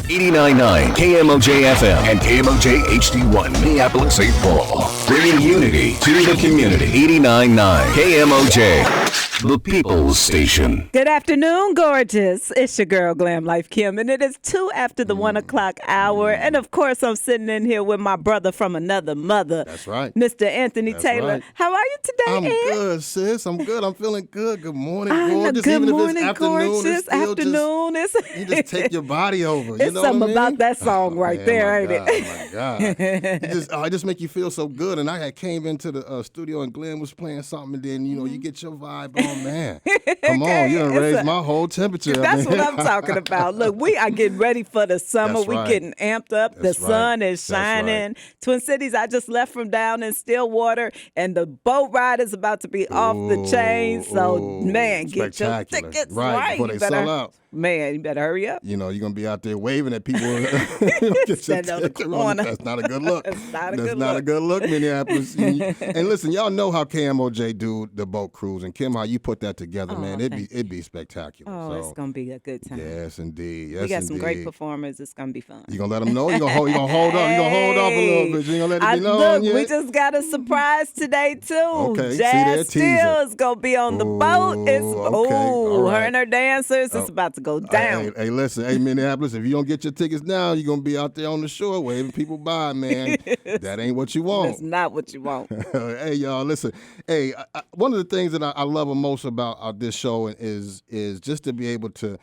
89.9 KMOJ FM and KMOJ HD1 Minneapolis, St. Paul. Bringing unity to the community. 89.9 KMOJ, the People's Station. Good afternoon, gorgeous. It's your girl, Glam Life Kim, and it is 2 after the 1 o'clock hour. And of course, I'm sitting in here with my brother from another mother. That's right. Mr. Anthony That's Taylor. right. How are you today, I'm Ant? good, sis. I'm good. I'm feeling good. Good morning, gorgeous. Good Even morning, if it's afternoon, gorgeous. it's still Afternoon. you just take your body over. It's You know something what I mean? about that song right there, ain't it? Oh, my God. It just make you feel so good. And I had came into the studio and Glenn was playing something, and then, you get your vibe on, man. Come on, you done raised my whole temperature. That's what I'm talking about. Look, we are getting ready for the summer. That's We right. getting amped up. That's the sun right. is That's shining. right. Twin Cities, I just left from down in Stillwater, and the boat ride is about to be off the chain. So, man, get your Spectacular. tickets Right, before You they better, sell out. Man, you better hurry up. You're going to be out there waving at people. Get your Stand on the ticket. corner. That's not a good look. That's not a good look, Minneapolis. And listen, y'all know how KMOJ do the boat cruise. And Kim, how you put that together, man. It'd be spectacular. Oh, so, it's going to be a good time. Yes, indeed. Yes, We got some great indeed. performers. It's going to be fun. You going to let them know? You going to hold up? You going to hold off a little bit? You going to let it be known Look, yet? we just got a surprise today, too. Okay, see Jazz that teaser. Steele is going to be on the boat. It's, okay, all right. her and her dancers. It's about to go down. Hey, listen. Hey, Minneapolis, if you don't get your tickets now, you're going to be out there on the shore waving people by, man. That ain't what you want. That's not what you want. Hey, y'all, listen. Hey, one of the things that I love most about this show is just to be able to,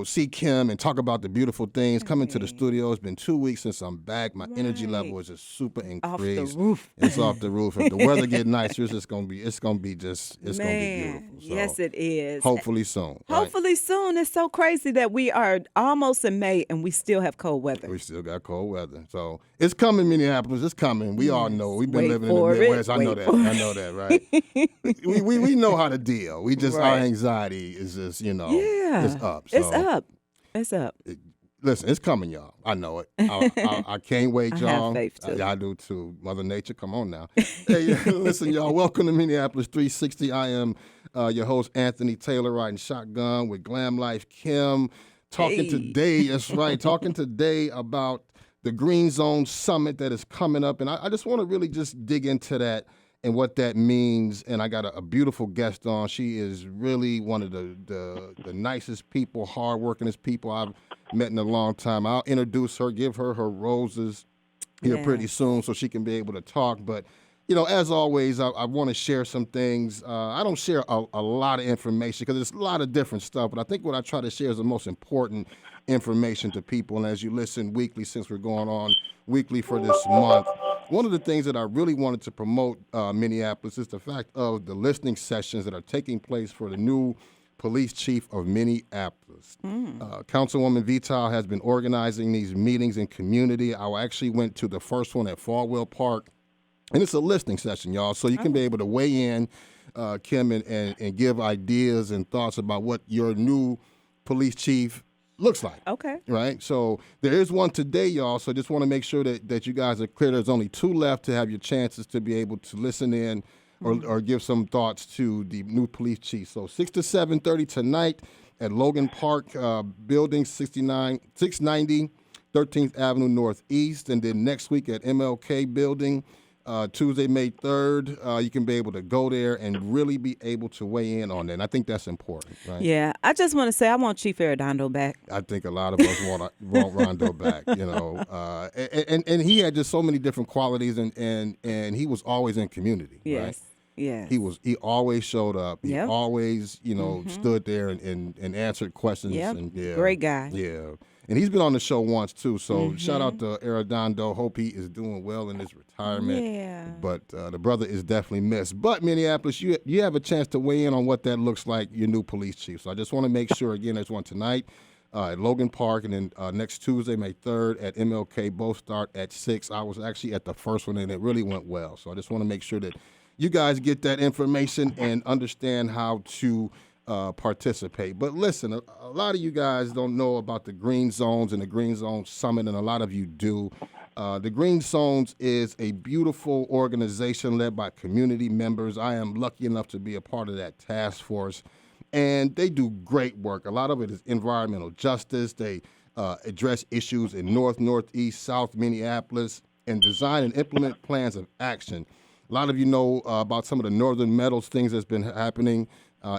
see Kim and talk about the beautiful things. Coming to the studio. It's been 2 weeks since I'm back. My energy level is just super increased. Off the roof. It's off the roof. If the weather get nicer, it's gonna be beautiful. So Yes, it is. Hopefully soon. Right? Hopefully soon. It's so crazy that we are almost in May and we still have cold weather. We still got cold weather. So it's coming, Minneapolis. It's coming. We all know. We've been Wait living in the for it. Midwest. I know Wait that. for I know that, right? we know how to deal. We just, our anxiety is just, it's up. So. It's up. It's up. Listen, it's coming, y'all. I know it. I can't wait, y'all. I have faith, too. I do, too. Mother Nature, come on now. Hey, listen, y'all. Welcome to Minneapolis 360. I am your host, Anthony Taylor, riding shotgun with Glam Life Kim. Talking today, that's right, talking today about the Green Zone Summit that is coming up. And I just want to really just dig into that and what that means. And I got a beautiful guest on. She is really one of the nicest people, hardworkingest people I've met in a long time. I'll introduce her, give her roses here pretty soon so she can be able to talk. But, as always, I want to share some things. I don't share a lot of information because there's a lot of different stuff. But I think what I try to share is the most important information to people. And as you listen weekly, since we're going on weekly for this month, one of the things that I really wanted to promote, Minneapolis, is the fact of the listening sessions that are taking place for the new police chief of Minneapolis. Councilwoman Vital has been organizing these meetings in community. I actually went to the first one at Falwell Park, and it's a listening session, y'all, so you can be able to weigh in, Kim, and give ideas and thoughts about what your new police chief looks like. Okay. Right? So there is one today, y'all, so just want to make sure that you guys are clear. There's only 2 left to have your chances to be able to listen in or give some thoughts to the new police chief. So 6 to 7:30 tonight at Logan Park, building 690 13th Avenue Northeast, and then next week at MLK building, Tuesday, May 3rd, you can be able to go there and really be able to weigh in on that. And I think that's important, right? Yeah, I just want to say I want Chief Arredondo back. I think a lot of us want Rondo back, and he had just so many different qualities, and he was always in community, Yes. right? Yes. He always showed up. He Yep. always, stood there and answered questions. Yep. And Great guy. Yeah. And he's been on the show once too. So shout out to Arredondo. Hope he is doing well in his retirement. Yeah. But the brother is definitely missed. But Minneapolis, you have a chance to weigh in on what that looks like, your new police chief. So I just want to make sure, again, there's one tonight at Logan Park, and then next Tuesday, May 3rd at MLK. Both start at 6. I was actually at the first one, and it really went well. So I just want to make sure that you guys get that information and understand how to participate. But listen, a lot of you guys don't know about the Green Zones and the Green Zone Summit, and a lot of you do. The Green Zones is a beautiful organization led by community members. I am lucky enough to be a part of that task force, and they do great work. A lot of it is environmental justice. They address issues in North, Northeast, South Minneapolis, and design and implement plans of action. A lot of you know about some of the Northern Metals things that's been happening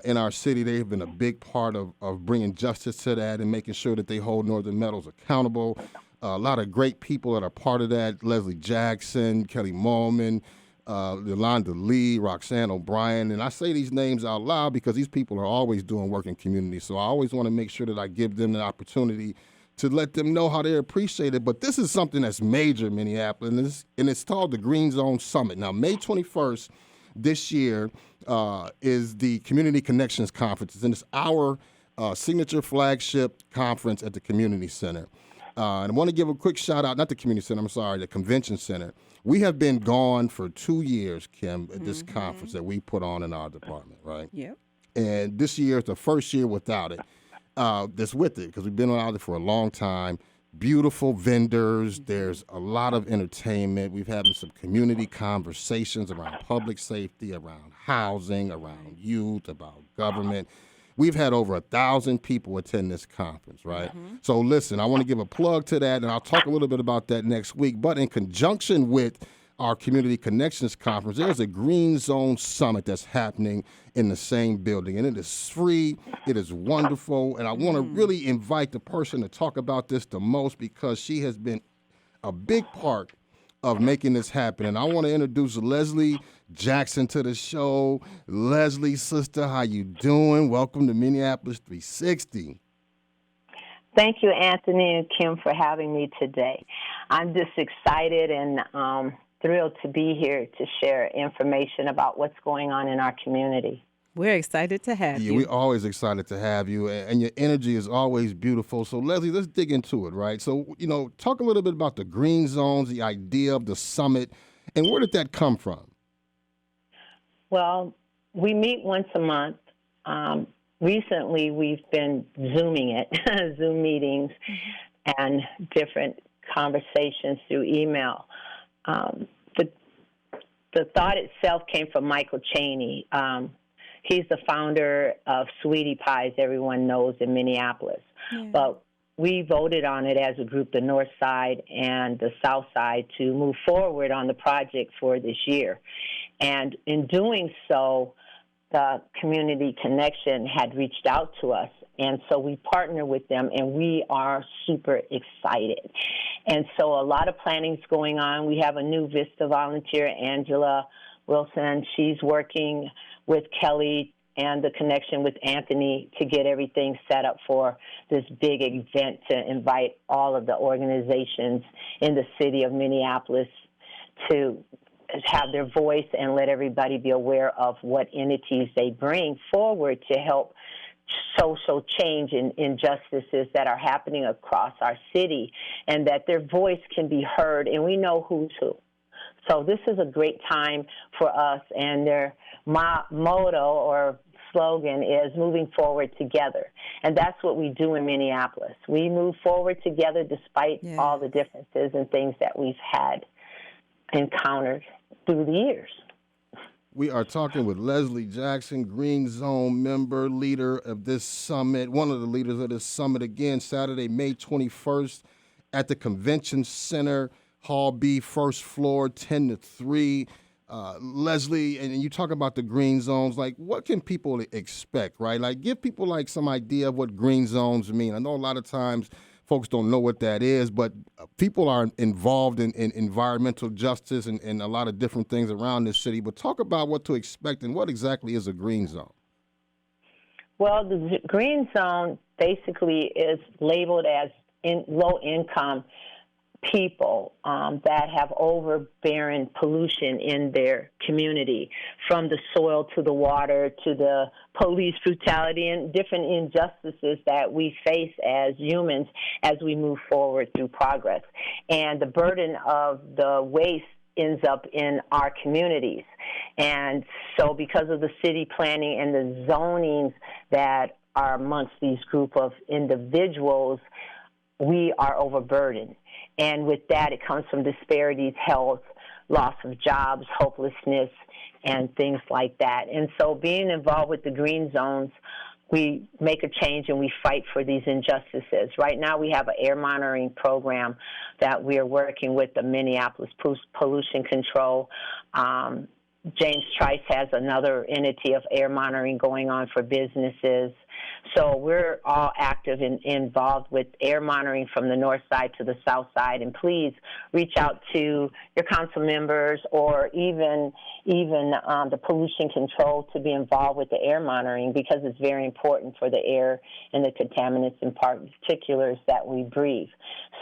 in our city. They've been a big part of bringing justice to that and making sure that they hold Northern Metals accountable. A lot of great people that are part of that: Leslie Jackson, Kelly Mollman, Yolanda Lee, Roxanne O'Brien. And I say these names out loud because these people are always doing work in communities. So I always want to make sure that I give them the opportunity to let them know how they appreciate it. But this is something that's major in Minneapolis, and it's called the Green Zone Summit. Now, May 21st this year is the Community Connections Conference, and it's our signature flagship conference at the Community Center. And I want to give a quick shout out, not the Community Center, I'm sorry, the Convention Center. We have been gone for 2 years, Kim, at this conference that we put on in our department, right? Yep. And this year is the first year without it. That's with it, because we've been without it for a long time. Beautiful vendors. There's a lot of entertainment. We've had some community conversations around public safety, around housing, around youth, about government. We've had over 1,000 people attend this conference, right? So listen, I want to give a plug to that, and I'll talk a little bit about that next week. But in conjunction with our Community Connections Conference, there's a Green Zone Summit that's happening in the same building, and it is free. It is wonderful, and I want to really invite the person to talk about this the most, because she has been a big part of making this happen. And I want to introduce Leslie Jackson to the show. Leslie, sister, how you doing? Welcome to Minneapolis 360. Thank you, Anthony and Kim, for having me today. I'm just excited and thrilled to be here to share information about what's going on in our community. We're excited to have you. We're always excited to have you, and your energy is always beautiful. So, Leslie, let's dig into it, right? So, talk a little bit about the green zones, the idea of the summit, and where did that come from? Well, we meet once a month. Recently, we've been Zooming it, Zoom meetings, and different conversations through email. The thought itself came from Michael Chaney. He's the founder of Sweetie Pies, everyone knows, in Minneapolis. Yeah. But we voted on it as a group, the North Side and the South Side, to move forward on the project for this year. And in doing so, the Community Connection had reached out to us. And so we partner with them, and we are super excited. And so a lot of planning's going on. We have a new VISTA volunteer, Angela Wilson. She's working with Kelly and the connection with Anthony to get everything set up for this big event to invite all of the organizations in the city of Minneapolis to have their voice and let everybody be aware of what entities they bring forward to help social change and injustices that are happening across our city, and that their voice can be heard, and we know who's who. So this is a great time for us, and their motto or slogan is moving forward together. And that's what we do in Minneapolis. We move forward together despite all the differences and things that we've had encountered through the years. We are talking with Leslie Jackson, Green Zone member, leader of this summit, one of the leaders of this summit, again, Saturday, May 21st at the Convention Center, Hall B, first floor, 10 to 3. Leslie, and you talk about the green zones, like what can people expect, right? Like give people like some idea of what green zones mean. I know a lot of times folks don't know what that is, but people are involved in environmental justice and a lot of different things around this city. But talk about what to expect and what exactly is a green zone. Well, the green zone basically is labeled as low-income people that have overbearing pollution in their community, from the soil to the water to the police brutality and different injustices that we face as humans as we move forward through progress. And the burden of the waste ends up in our communities. And so because of the city planning and the zonings that are amongst these group of individuals, we are overburdened. And with that, it comes from disparities, health, loss of jobs, hopelessness, and things like that. And so being involved with the green zones we make a change and we fight for these injustices. Right now we have an air monitoring program that we are working with the Minneapolis Pollution Control. James Trice has another entity of air monitoring going on for businesses. So we're all active and involved with air monitoring from the north side to the south side. And please reach out to your council members or even the pollution control to be involved with the air monitoring, because it's very important for the air and the contaminants and particulars that we breathe.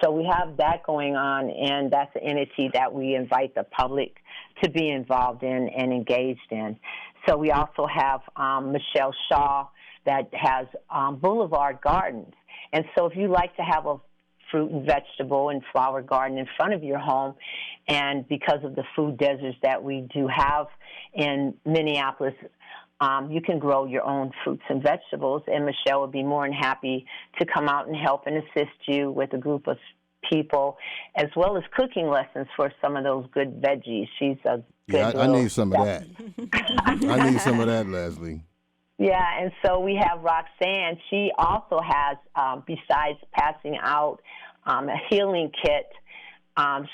So we have that going on, and that's an entity that we invite the public to be involved in and engaged in. So we also have Michelle Shaw that has Boulevard Gardens. And so if you like to have a fruit and vegetable and flower garden in front of your home, and because of the food deserts that we do have in Minneapolis, you can grow your own fruits and vegetables, and Michelle would be more than happy to come out and help and assist you with a group of people, as well as cooking lessons for some of those good veggies. She's a good I need some of that. I need some of that, Leslie. Yeah, and so we have Roxanne. She also has, besides passing out a healing kit,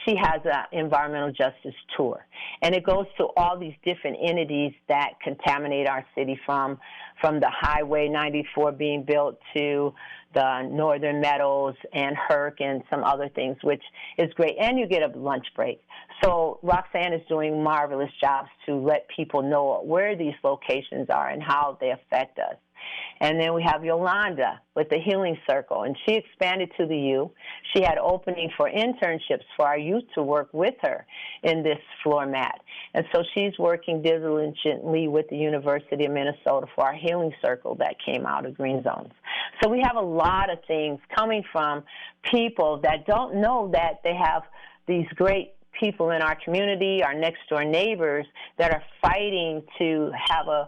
she has an environmental justice tour. And it goes to all these different entities that contaminate our city, from the Highway 94 being built to the Northern Meadows and Herc and some other things, which is great. And you get a lunch break. So Roxanne is doing marvelous jobs to let people know where these locations are and how they affect us. And then we have Yolanda with the Healing Circle, and she expanded to the U. She had opening for internships for our youth to work with her in this floor mat. And so she's working diligently with the University of Minnesota for our Healing Circle that came out of Green Zones. So we have a lot of things coming from people that don't know that they have these great people in our community, our next-door neighbors, that are fighting to have a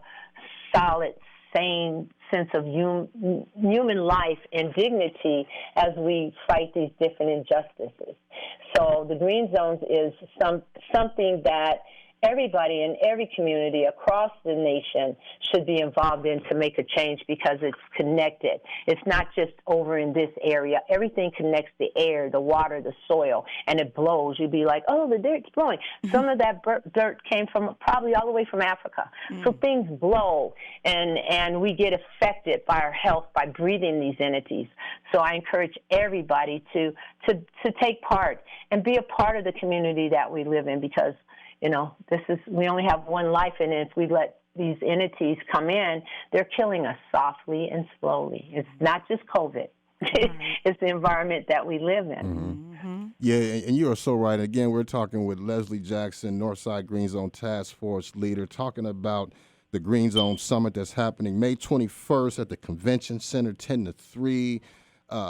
solid, same sense of human life and dignity as we fight these different injustices. So the Green Zones is something that everybody in every community across the nation should be involved in to make a change, because it's connected. It's not just over in this area. Everything connects: the air, the water, the soil, and it blows. You'd be like, oh, the dirt's blowing. Some of that dirt came from probably all the way from Africa. So things blow, and we get affected by our health by breathing these entities. So I encourage everybody to take part and be a part of the community that we live in, because we only have one life, and if we let these entities come in, they're killing us softly and slowly. It's not just COVID. It's the environment that we live in. Yeah, and you are so right. Again, we're talking with Leslie Jackson, Northside Green Zone Task Force leader, talking about the Green Zone Summit that's happening May 21st at the Convention Center, 10 to 3.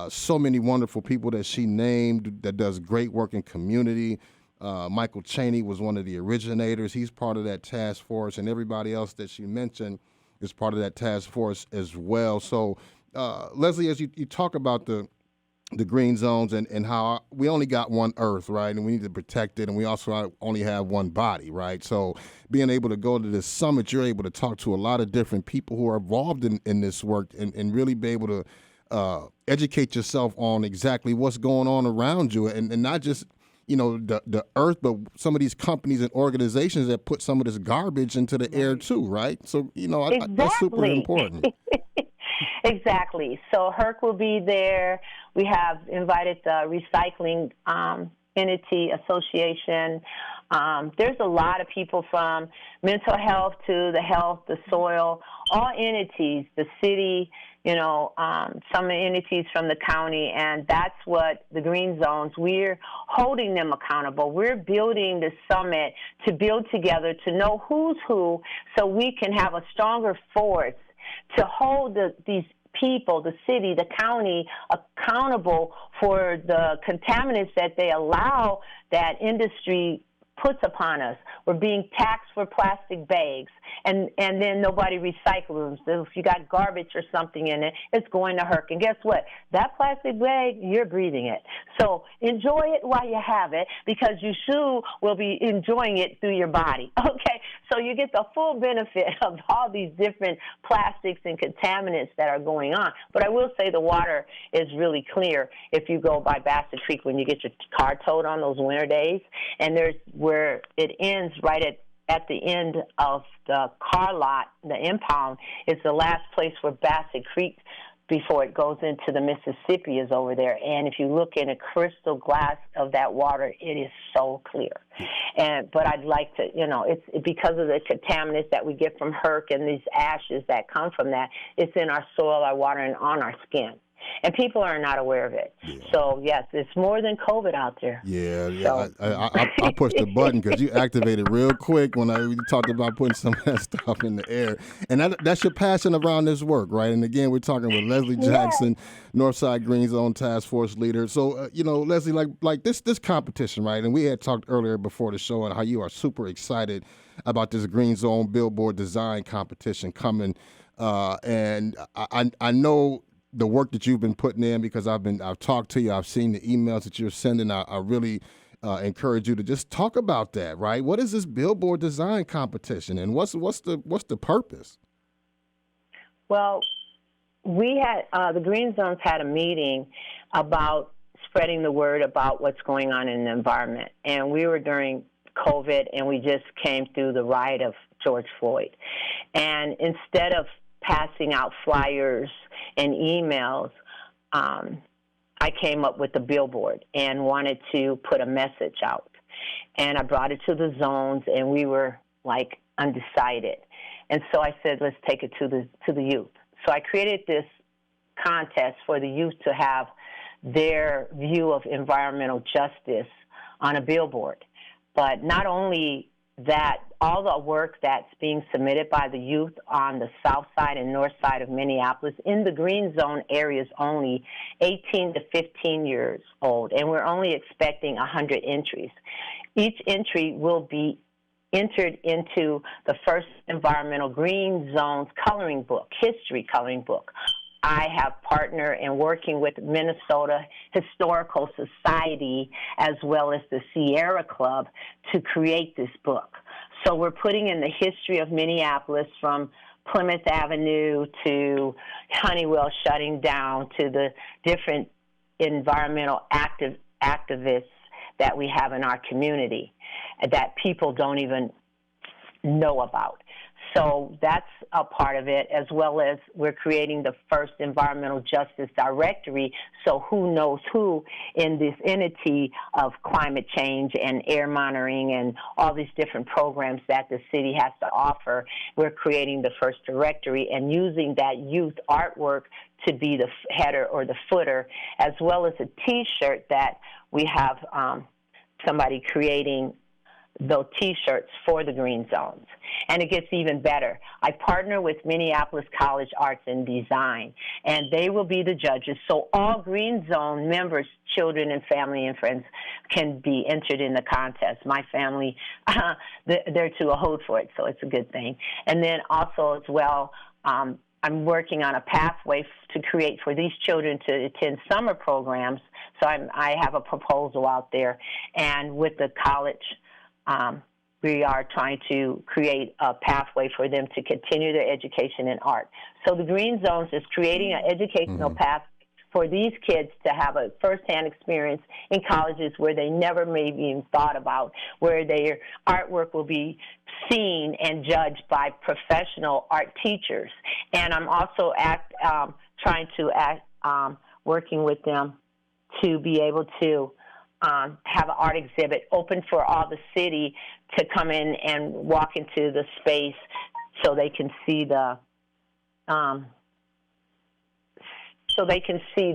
So many wonderful people that she named that does great work in community. Michael Chaney was one of the originators. He's part of that task force, and everybody else that she mentioned is part of that task force as well. So, Leslie, as you talk about the green zones and how we only got one Earth, right, and we need to protect it, and we also only have one body, right? So being able to go to this summit, you're able to talk to a lot of different people who are involved in this work and really be able to educate yourself on exactly what's going on around you, and not just the earth, but some of these companies and organizations that put some of this garbage into the air too, right? So, that's super important. Exactly. So Herc will be there. We have invited the Recycling Entity Association. There's a lot of people, from mental health to the health, the soil, all entities, the city, some entities from the county, and that's what the Green Zones, we're holding them accountable. We're building the summit to build together, to know who's who, so we can have a stronger force to hold these people, the city, the county, accountable for the contaminants that they allow that industry puts upon us. We're being taxed for plastic bags, and then nobody recycles them. So if you got garbage or something in it, it's going to Herc. And guess what? That plastic bag, you're breathing it. So enjoy it while you have it, because you soon will be enjoying it through your body. Okay? So you get the full benefit of all these different plastics and contaminants that are going on. But I will say the water is really clear if you go by Bassett Creek when you get your car towed on those winter days. And there's where it ends right at the end of the car lot, the impound, is the last place where Bassett Creek, before it goes into the Mississippi, is over there. And if you look in a crystal glass of that water, it is so clear. But I'd like to, it's because of the contaminants that we get from HERC and these ashes that come from that, it's in our soil, our water, and on our skin. And people are not aware of it. Yeah. So, yes, it's more than COVID out there. Yeah. So. I pushed the button because you activated real quick when you talked about putting some of that stuff in the air. And that's your passion around this work, right? And, again, we're talking with Leslie Jackson, Northside Green Zone Task Force leader. So, Leslie, like this competition, right? And we had talked earlier before the show on how you are super excited about this Green Zone billboard design competition coming. And I know the work that you've been putting in, because I've talked to you, I've seen the emails that you're sending. I really encourage you to just talk about that, right? What is this billboard design competition, and what's the purpose? Well, we had the Green Zones had a meeting about spreading the word about what's going on in the environment, and we were during COVID, and we just came through the riot of George Floyd, and instead of passing out flyers and emails, I came up with a billboard and wanted to put a message out. And I brought it to the zones, and we were like undecided. And so I said, let's take it to the youth. So I created this contest for the youth to have their view of environmental justice on a billboard. But not only that, all the work that's being submitted by the youth on the south side and north side of Minneapolis in the Green Zone areas only 18 to 15 years old, and we're only expecting 100 entries. Each entry will be entered into the first environmental Green Zones coloring book, history coloring book. I have partnered in working with Minnesota Historical Society as well as the Sierra Club to create this book. So we're putting in the history of Minneapolis from Plymouth Avenue to Honeywell shutting down to the different environmental activists that we have in our community that people don't even know about. So that's a part of it, as well as we're creating the first environmental justice directory, so who knows who in this entity of climate change and air monitoring and all these different programs that the city has to offer. We're creating the first directory and using that youth artwork to be the header or the footer, as well as a T-shirt that we have somebody creating those T-shirts for the Green Zones. And it gets even better. I partner with Minneapolis College Arts and Design, and they will be the judges. So all Green Zone members, children and family and friends, can be entered in the contest. My family, they're to a hold for it, so it's a good thing. And then also as well, I'm working on a pathway to create for these children to attend summer programs. So I have a proposal out there. And with the college, we are trying to create a pathway for them to continue their education in art. So the Green Zones is creating an educational path for these kids to have a firsthand experience in colleges where they never maybe even thought about, where their artwork will be seen and judged by professional art teachers. And I'm also working with them to be able to have an art exhibit open for all the city to come in and walk into the space so they can see the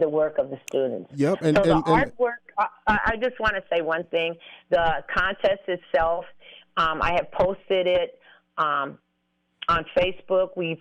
work of the students. Yep. And artwork, I just want to say one thing. The contest itself, I have posted it on Facebook. We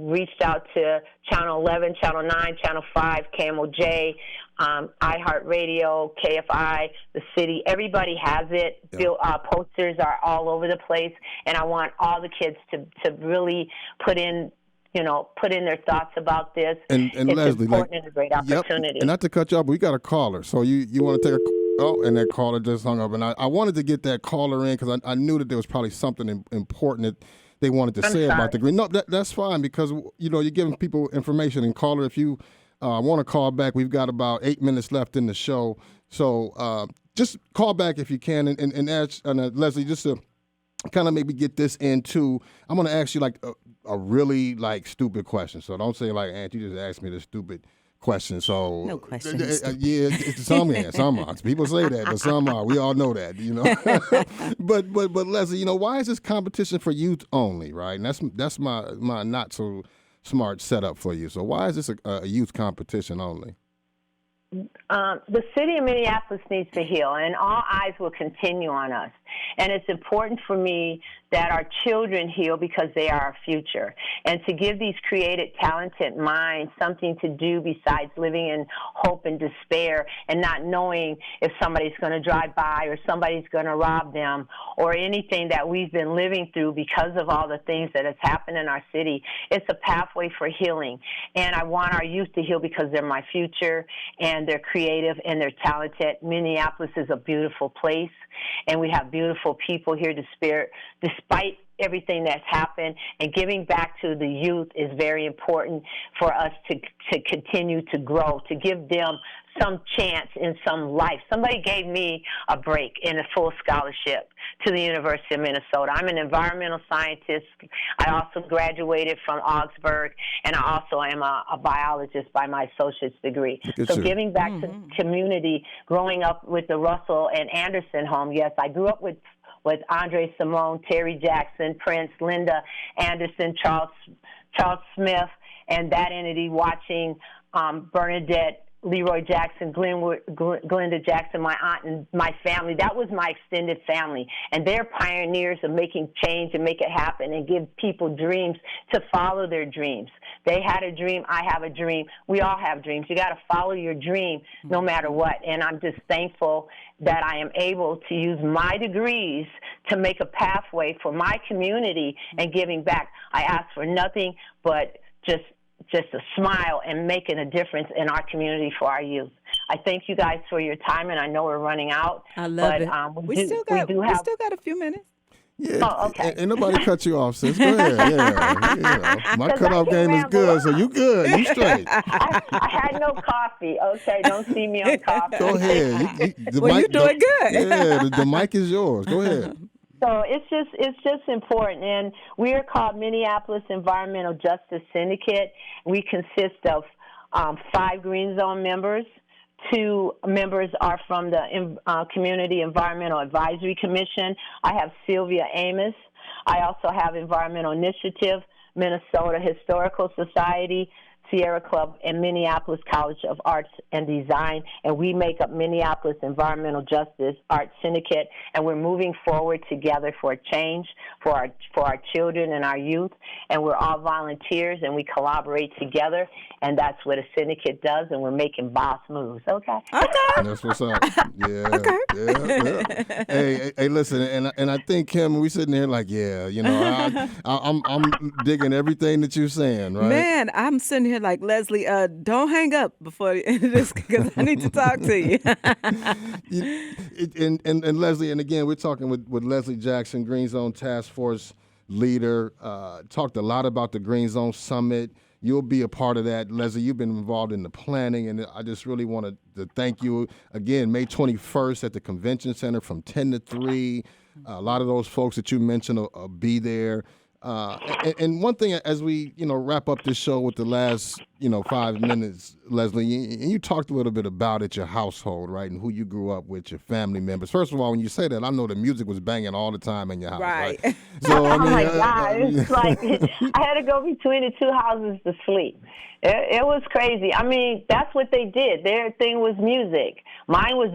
reached out to Channel 11, Channel 9, Channel 5, KMOJ, iHeartRadio, KFI, the city. Everybody has it. Yeah. Posters are all over the place, and I want all the kids to really put in their thoughts about this. And it's Leslie, important and a great opportunity. Yep. And not to cut you off, but we got a caller. So you want to take a Oh, and that caller just hung up. And I wanted to get that caller in because I knew that there was probably something important that they wanted to say about the green. No, that's fine because, you're giving people information. And caller, if you want to call back, we've got about 8 minutes left in the show. So just call back if you can. And ask Leslie, just to kind of maybe get this into, I'm going to ask you like a really like stupid question. So don't say like, Aunt, you just asked me this stupid question. So no question. Yeah, some are. People say that, but some are. We all know that, but Leslie, why is this competition for youth only, right? And that's my not so smart setup for you. So why is this a youth competition only? The city of Minneapolis needs to heal, and all eyes will continue on us. And it's important for me that our children heal because they are our future. And to give these creative, talented minds something to do besides living in hope and despair and not knowing if somebody's going to drive by or somebody's going to rob them or anything that we've been living through because of all the things that has happened in our city. It's a pathway for healing. And I want our youth to heal because they're my future and they're creative and they're talented. Minneapolis is a beautiful place, and we have beautiful people here despite everything that's happened, and giving back to the youth is very important for us to continue to grow, to give them some chance in some life. Somebody gave me a break in a full scholarship to the University of Minnesota. I'm an environmental scientist. I also graduated from Augsburg, and I also am a biologist by my associate's degree. So giving back to the community, growing up with the Russell and Anderson home. Yes, I grew up with Andre Simone, Terry Jackson, Prince, Linda Anderson, Charles Smith, and that entity, watching Bernadette, Leroy Jackson, Glenda Jackson, my aunt and my family. That was my extended family. And they're pioneers of making change and make it happen and give people dreams to follow their dreams. They had a dream. I have a dream. We all have dreams. You got to follow your dream no matter what. And I'm just thankful that I am able to use my degrees to make a pathway for my community and giving back. I ask for nothing but just a smile and making a difference in our community for our youth. I thank you guys for your time, and I know we're running out. I love it. We still got a few minutes. Yeah, oh, okay. Ain't nobody cut you off, sis. Go ahead. Yeah. My cutoff game is good, so you good. You straight. I had no coffee. Okay, don't see me on coffee. Go ahead. You're doing good. Yeah, the mic is yours. Go ahead. So it's just important, and we are called Minneapolis Environmental Justice Syndicate. We consist of 5 Green Zone members. 2 members are from the Community Environmental Advisory Commission. I have Sylvia Amos. I also have Environmental Initiative, Minnesota Historical Society, Sierra Club, and Minneapolis College of Arts and Design, and we make up Minneapolis Environmental Justice Arts Syndicate, and we're moving forward together for a change for our children and our youth, and we're all volunteers, and we collaborate together, and that's what a syndicate does, and we're making boss moves. Okay. That's what's up. Yeah. Okay. Yeah. Hey, listen, and I think, Kim, we sitting there like, I'm digging everything that you're saying, right? Man, I'm sitting here like, Leslie, don't hang up before the end of this because I need to talk to you. and Leslie, and again, we're talking with Leslie Jackson, Green Zone Task Force leader. Talked a lot about the Green Zone Summit. You'll be a part of that. Leslie, you've been involved in the planning, and I just really want to thank you. Again, May 21st at the Convention Center from 10 to 3. A lot of those folks that you mentioned will be there. And one thing, as we wrap up this show with the last 5 minutes, Leslie, you talked a little bit about it, your household, right, and who you grew up with, your family members. First of all, when you say that, I know the music was banging all the time in your house, right? So I mean, oh my God, it's like I had to go between the 2 houses to sleep. It was crazy. I mean, that's what they did. Their thing was music. Mine was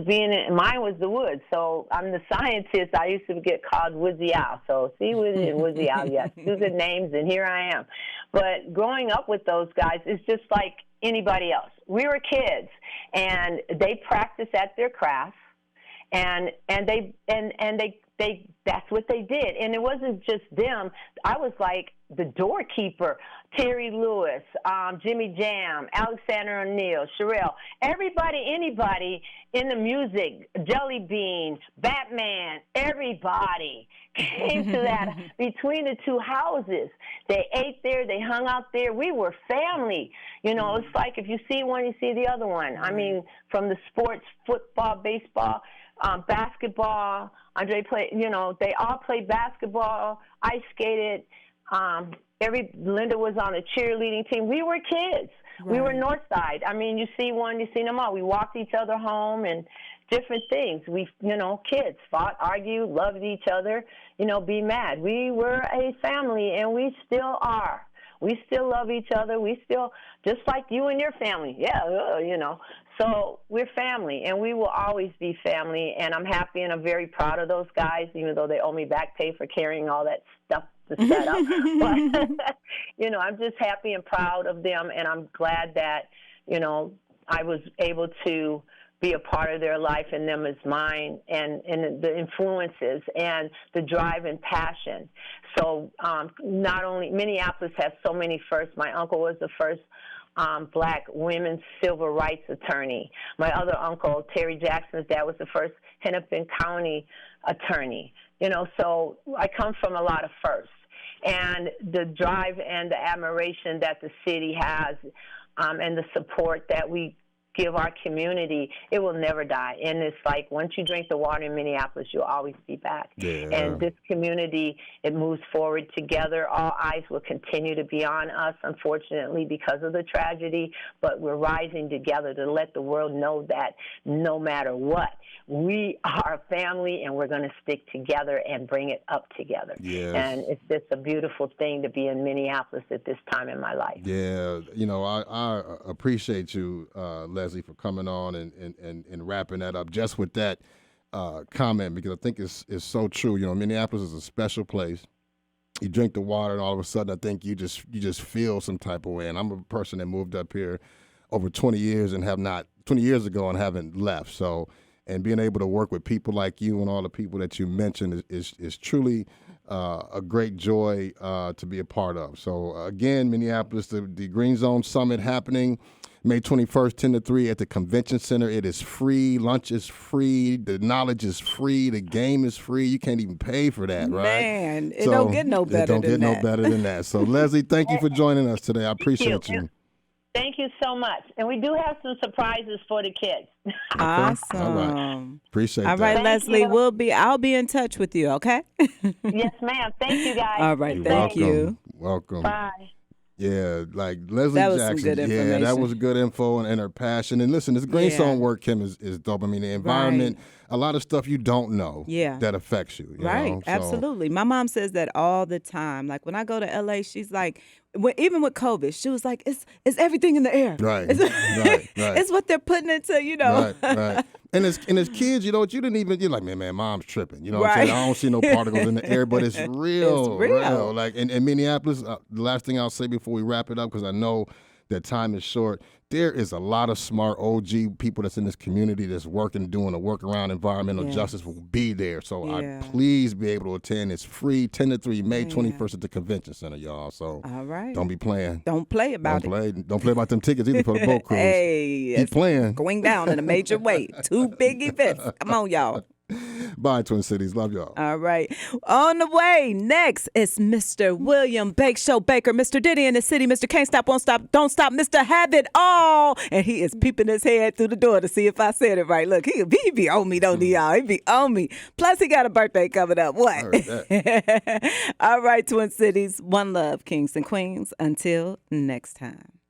the woods. So I'm the scientist. I used to get called Woodsy Owl. So see Woodsy and Woodsy Owl, yes. 2 good names, and here I am. But growing up with those guys is just like anybody else. We were kids, and they practiced at their crafts, and they that's what they did. And it wasn't just them. I was like the doorkeeper, Terry Lewis, Jimmy Jam, Alexander O'Neal, Sherelle, everybody, anybody in the music, Jelly Bean, Batman, everybody came to that between the two houses. They ate there, they hung out there. We were family. You know, it's like if you see one, you see the other one. I mean, from the sports, football, baseball, basketball. Andre played, you know, they all played basketball, ice skated. Linda was on a cheerleading team. We were kids. Right. We were North Side. I mean, you see one, you see them all. We walked each other home and different things. We, you know, kids fought, argued, loved each other, you know, be mad. We were a family, and we still are. We still love each other. We still, just like you and your family. Yeah, you know. So we're family, and we will always be family, and I'm happy and I'm very proud of those guys, even though they owe me back pay for carrying all that stuff to set up. But, you know, I'm just happy and proud of them, and I'm glad that, you know, I was able to be a part of their life and them as mine, and the influences and the drive and passion. So not only Minneapolis has so many firsts. My uncle was the first black women's civil rights attorney. My other uncle, Terry Jackson's dad, was the first Hennepin County attorney. You know, so I come from a lot of firsts. And the drive and the admiration that the city has and the support that we give our community, it will never die. And it's like once you drink the water in Minneapolis, you'll always be back. Yeah. And this community, it moves forward together. All eyes will continue to be on us, unfortunately, because of the tragedy, but we're rising together to let the world know that no matter what, we are a family, and we're going to stick together and bring it up together. Yes. And it's just a beautiful thing to be in Minneapolis at this time in my life. Yeah, you know, I appreciate you, Leslie, for coming on and wrapping that up just with that comment, because I think it's so true. You know, Minneapolis is a special place. You drink the water, and all of a sudden, I think you just feel some type of way. And I'm a person that moved up here over 20 years and 20 years ago and haven't left. So, and being able to work with people like you and all the people that you mentioned is truly a great joy to be a part of. So, again, Minneapolis, the Green Zone Summit happening May 21st, 10 to 3 at the Convention Center. It is free. Lunch is free. The knowledge is free. The game is free. You can't even pay for that, right? Man, it don't get no better than that. It don't get no better than that. So, Leslie, thank you for joining us today. I appreciate you. Thank you so much. And we do have some surprises for the kids. Awesome. All right. Appreciate that. All right, Leslie, I'll be in touch with you, okay? Yes, ma'am. Thank you, guys. All right, thank you. Welcome. Bye. Yeah, like Leslie that was Jackson. Some good information. Yeah, that was good info and her passion. And listen, this Green Zone work, Kim, is dope. I mean, the environment, a lot of stuff you don't know that affects you. You know? So, absolutely. My mom says that all the time. Like when I go to LA, she's like, even with COVID, she was like, it's everything in the air. Right, right. It's what they're putting into, you know. Right. And as kids, you know what, you're like, man, mom's tripping. You know what I'm saying? I don't see no particles in the air, but it's real. It's real. Like in Minneapolis, the last thing I'll say before we wrap it up, because I know that time is short, there is a lot of smart OG people that's in this community that's working, doing a work around environmental justice will be there. So I please be able to attend. It's free, 10 to 3, May 21st at the Convention Center, y'all. So all right. Don't be playing. Don't play about it. Don't play about them tickets either for the boat cruise. Hey, keep playing. Going down in a major way. 2 big events. Come on, y'all. Bye, Twin Cities. Love y'all. All right. On the way, next is Mr. William Bake Show Baker, Mr. Diddy in the city, Mr. Can't Stop, Won't Stop, Don't Stop, Mr. Have It All. And he is peeping his head through the door to see if I said it right. Look, he be on me, don't he, y'all? He be on me. Plus, he got a birthday coming up. What? All right, Twin Cities. One love, kings and queens. Until next time.